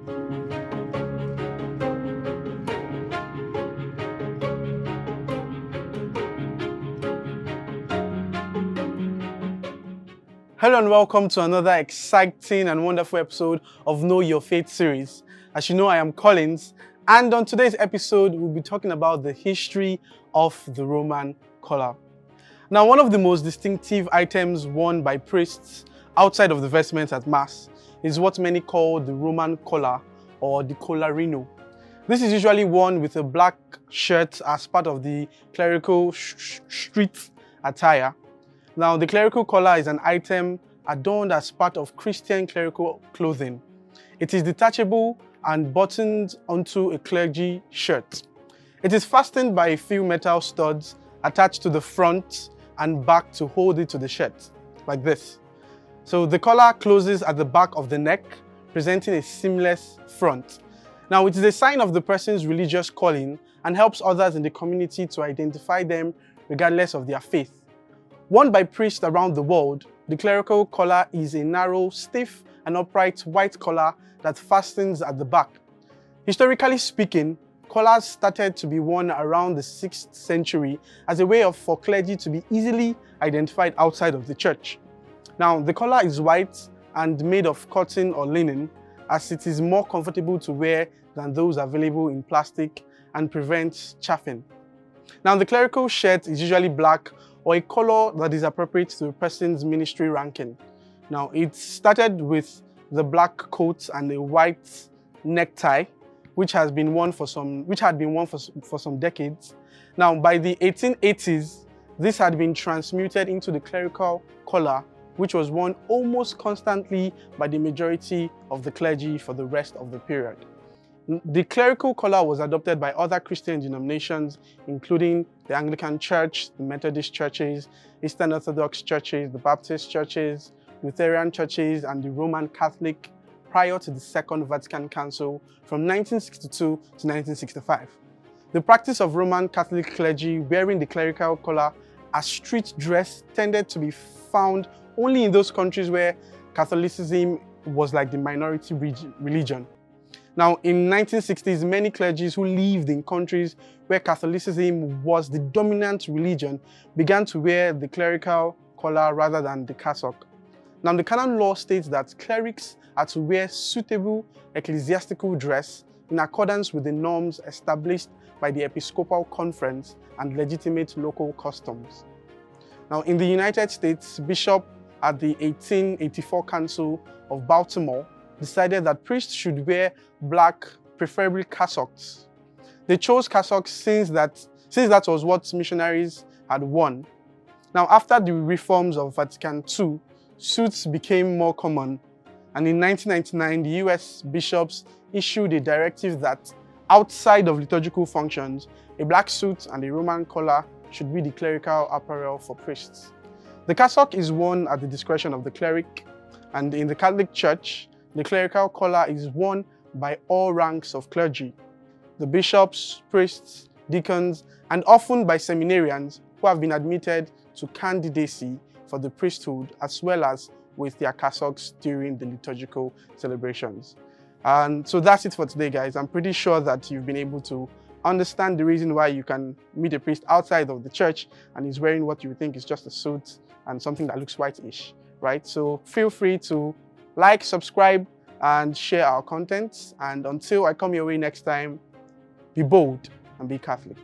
Hello and welcome to another exciting and wonderful episode of Know Your Faith series. As you know, I am Collins, and on today's episode, we'll be talking about the history of the Roman collar. Now, one of the most distinctive items worn by priests outside of the vestments at Mass is what many call the Roman collar or the collarino. This is usually worn with a black shirt as part of the clerical street attire. Now, the clerical collar is an item adorned as part of Christian clerical clothing. It is detachable and buttoned onto a clergy shirt. It is fastened by a few metal studs attached to the front and back to hold it to the shirt, like this. So the collar closes at the back of the neck, presenting a seamless front. Now, it is a sign of the person's religious calling and helps others in the community to identify them regardless of their faith. Worn by priests around the world, the clerical collar is a narrow, stiff, and upright white collar that fastens at the back. Historically speaking, collars started to be worn around the 6th century as a way for clergy to be easily identified outside of the church. Now, the collar is white and made of cotton or linen, as it is more comfortable to wear than those available in plastic and prevents chafing. Now, the clerical shirt is usually black or a color that is appropriate to a person's ministry ranking. Now, it started with the black coat and a white necktie, which had been worn for some decades. Now, by the 1880s, this had been transmuted into the clerical collar, which was worn almost constantly by the majority of the clergy for the rest of the period. The clerical collar was adopted by other Christian denominations, including the Anglican Church, the Methodist churches, Eastern Orthodox churches, the Baptist churches, Lutheran churches, and the Roman Catholic prior to the Second Vatican Council from 1962 to 1965. The practice of Roman Catholic clergy wearing the clerical collar as street dress tended to be found only in those countries where Catholicism was like the minority religion. Now, in 1960s, many clergies who lived in countries where Catholicism was the dominant religion began to wear the clerical collar rather than the cassock. Now, the canon law states that clerics are to wear suitable ecclesiastical dress in accordance with the norms established by the Episcopal Conference and legitimate local customs. Now, in the United States, Bishop at the 1884 Council of Baltimore decided that priests should wear black, preferably cassocks. They chose cassocks since that was what missionaries had worn. Now, after the reforms of Vatican II, suits became more common, and in 1999, the US bishops issued a directive that outside of liturgical functions, a black suit and a Roman collar should be the clerical apparel for priests. The cassock is worn at the discretion of the cleric, and in the Catholic Church, the clerical collar is worn by all ranks of clergy, the bishops, priests, deacons, and often by seminarians who have been admitted to candidacy for the priesthood, as well as with their cassocks during the liturgical celebrations. And so that's it for today, guys. I'm pretty sure that you've been able to understand the reason why you can meet a priest outside of the church and he's wearing what you think is just a suit and something that looks whitish, right? So feel free to like, subscribe, and share our content. And until I come your way next time, be bold and be Catholic.